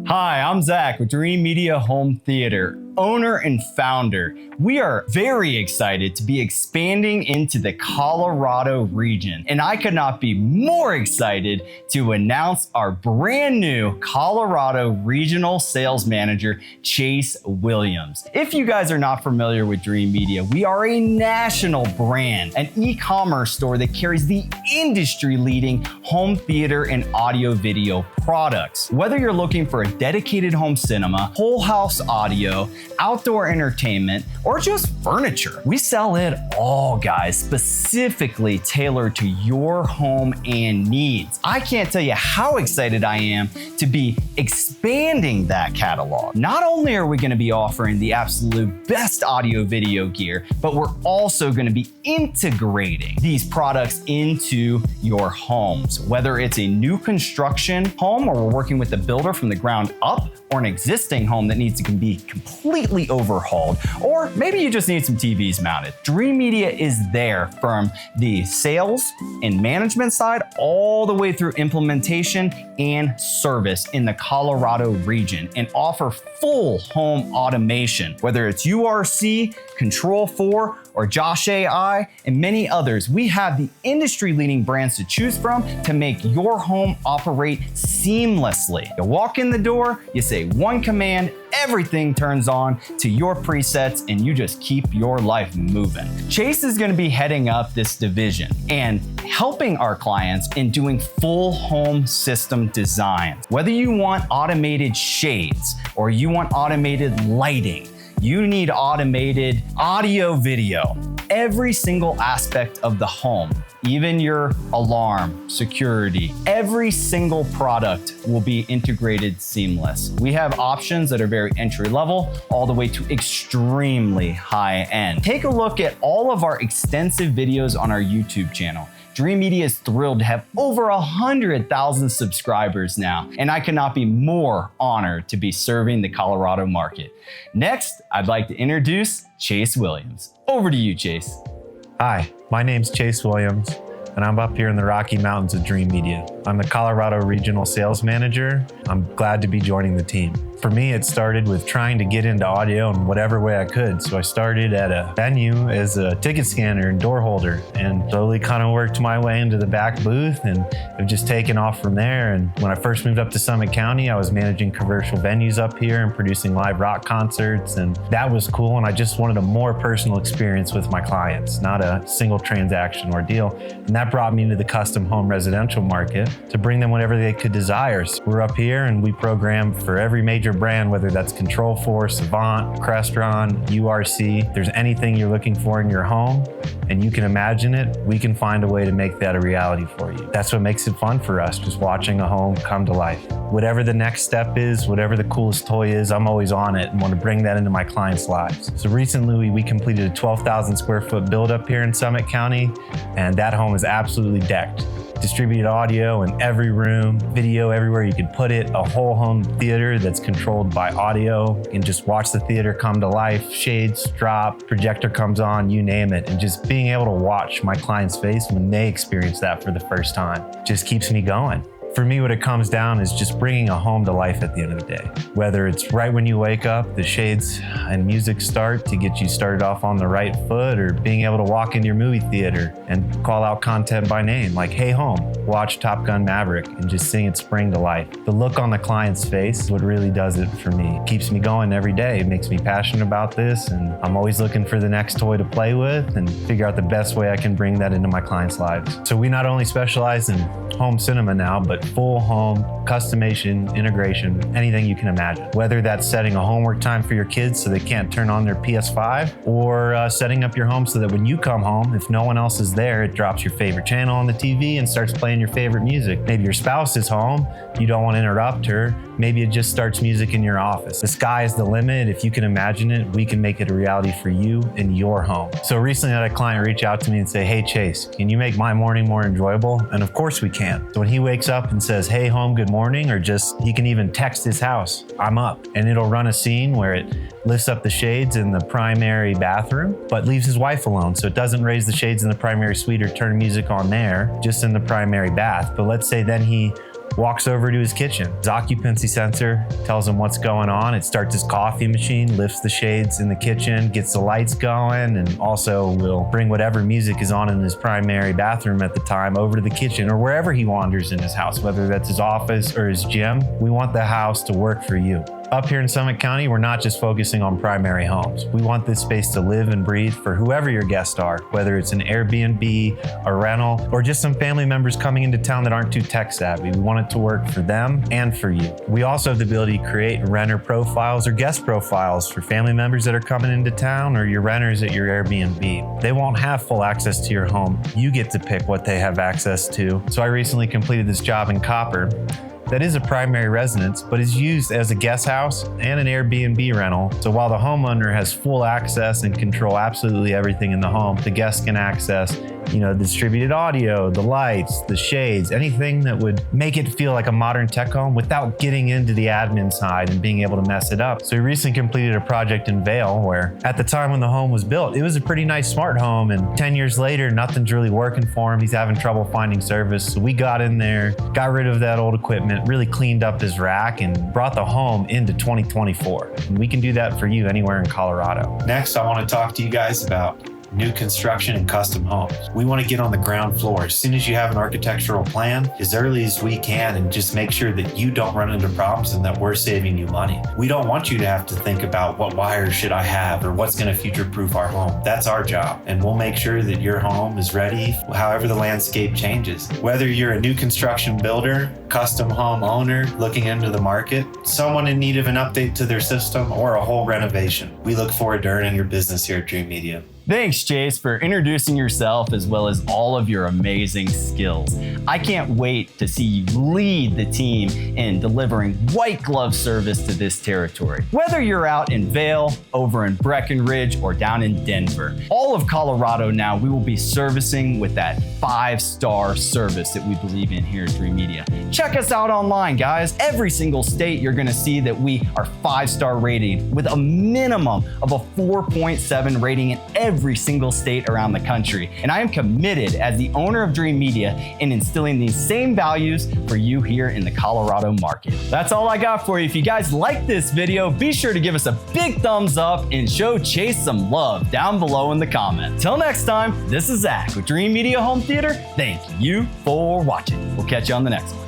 Hi, I'm Zach with Dream Media Home Theater, owner and founder. We are very excited to be expanding into the Colorado region, and I could not be more excited to announce our brand new Colorado Regional Sales Manager, Chace Williams. If you guys are not familiar with Dream Media, we are a national brand, an e-commerce store that carries the industry-leading home theater and audio video products. Whether you're looking for a dedicated home cinema, whole house audio, outdoor entertainment, or just furniture, we sell it all, guys, specifically tailored to your home and needs. I can't tell you how excited I am to be expanding that catalog. Not only are we going to be offering the absolute best audio video gear, but we're also going to be integrating these products into your homes. Whether it's a new construction home or we're working with the builder from the ground up, or an existing home that needs to be completely overhauled, or maybe you just need some TVs mounted. Dream Media is there from the sales and management side all the way through implementation and service in the Colorado region, and offer full home automation. Whether it's URC, Control4, or Josh AI, and many others, we have the industry-leading brands to choose from to make your home operate seamlessly. You walk in the door, you say one command, everything turns on to your presets, and you just keep your life moving. Chace is going to be heading up this division and helping our clients in doing full home system designs. Whether you want automated shades or you want automated lighting, you need automated audio video, every single aspect of the home, even your alarm, security, every single product will be integrated seamless. We have options that are very entry level all the way to extremely high end. Take a look at all of our extensive videos on our YouTube channel. Dream Media is thrilled to have over 100,000 subscribers now, and I cannot be more honored to be serving the Colorado market. Next, I'd like to introduce Chace Williams. Over to you, Chace. Hi, my name's Chace Williams, and I'm up here in the Rocky Mountains of Dream Media. I'm the Colorado Regional Sales Manager. I'm glad to be joining the team. For me, it started with trying to get into audio in whatever way I could. So I started at a venue as a ticket scanner and door holder, and slowly kind of worked my way into the back booth, and have just taken off from there. And when I first moved up to Summit County, I was managing commercial venues up here and producing live rock concerts, and that was cool. And I just wanted a more personal experience with my clients, not a single transaction ordeal. And that brought me into the custom home residential market to bring them whatever they could desire. So we're up here and we program for every major brand, whether that's Control4, Savant, Crestron, URC. If there's anything you're looking for in your home and you can imagine it, we can find a way to make that a reality for you. That's what makes it fun for us, just watching a home come to life. Whatever the next step is, whatever the coolest toy is, I'm always on it and want to bring that into my clients' lives. So recently we completed a 12,000 square foot build up here in Summit County, and that home is absolutely decked. Distributed audio in every room, video everywhere you can put it, a whole home theater that's controlled by audio. You can just watch the theater come to life, shades drop, projector comes on, you name it. And just being able to watch my client's face when they experience that for the first time just keeps me going. For me, what it comes down is just bringing a home to life at the end of the day. Whether it's right when you wake up, the shades and music start to get you started off on the right foot, or being able to walk into your movie theater and call out content by name, like, "Hey home, watch Top Gun Maverick," and just seeing it spring to life. The look on the client's face is what really does it for me. It keeps me going every day. It makes me passionate about this, and I'm always looking for the next toy to play with and figure out the best way I can bring that into my clients' lives. So we not only specialize in home cinema now, but full home customization, integration, anything you can imagine. Whether that's setting a homework time for your kids so they can't turn on their PS5, or setting up your home so that when you come home, if no one else is there, it drops your favorite channel on the TV and starts playing your favorite music. Maybe your spouse is home, you don't want to interrupt her. Maybe it just starts music in your office. The sky is the limit. If you can imagine it, we can make it a reality for you in your home. So recently I had a client reach out to me and say, "Hey Chace, can you make my morning more enjoyable?" And of course we can. So when he wakes up and says, "Hey home, good morning," or just, he can even text his house, "I'm up," and it'll run a scene where it lifts up the shades in the primary bathroom, but leaves his wife alone. So it doesn't raise the shades in the primary suite or turn music on there, just in the primary bath. But let's say then he walks over to his kitchen. His occupancy sensor tells him what's going on. It starts his coffee machine, lifts the shades in the kitchen, gets the lights going, and also will bring whatever music is on in his primary bathroom at the time over to the kitchen or wherever he wanders in his house, whether that's his office or his gym. We want the house to work for you. Up here in Summit County, we're not just focusing on primary homes. We want this space to live and breathe for whoever your guests are, whether it's an Airbnb, a rental, or just some family members coming into town that aren't too tech savvy. We want it to work for them and for you. We also have the ability to create renter profiles or guest profiles for family members that are coming into town or your renters at your Airbnb. They won't have full access to your home. You get to pick what they have access to. So I recently completed this job in Copper that is a primary residence, but is used as a guest house and an Airbnb rental. So while the homeowner has full access and control absolutely everything in the home, the guests can access, the distributed audio, the lights, the shades, anything that would make it feel like a modern tech home without getting into the admin side and being able to mess it up. So we recently completed a project in Vail where at the time when the home was built, it was a pretty nice smart home, and 10 years later, nothing's really working for him. He's having trouble finding service. So we got in there, got rid of that old equipment, really cleaned up his rack and brought the home into 2024. And we can do that for you anywhere in Colorado. Next, I want to talk to you guys about new construction and custom homes. We want to get on the ground floor as soon as you have an architectural plan, as early as we can, and just make sure that you don't run into problems and that we're saving you money. We don't want you to have to think about what wires should I have or what's going to future-proof our home. That's our job, and we'll make sure that your home is ready however the landscape changes. Whether you're a new construction builder, custom home owner looking into the market, someone in need of an update to their system, or a whole renovation, we look forward to earning your business here at Dream Media. Thanks, Chace, for introducing yourself as well as all of your amazing skills. I can't wait to see you lead the team in delivering white glove service to this territory. Whether you're out in Vail, over in Breckenridge, or down in Denver, all of Colorado now we will be servicing with that 5-star service that we believe in here at Dream Media. Check us out online, guys. Every single state you're gonna see that we are 5-star rated with a minimum of a 4.7 rating in every single state around the country. And I am committed as the owner of Dream Media in instilling these same values for you here in the Colorado market. That's all I got for you. If you guys like this video, be sure to give us a big thumbs up and show Chace some love down below in the comments. Till next time, this is Zach with Dream Media Home Theater. Thank you for watching. We'll catch you on the next one.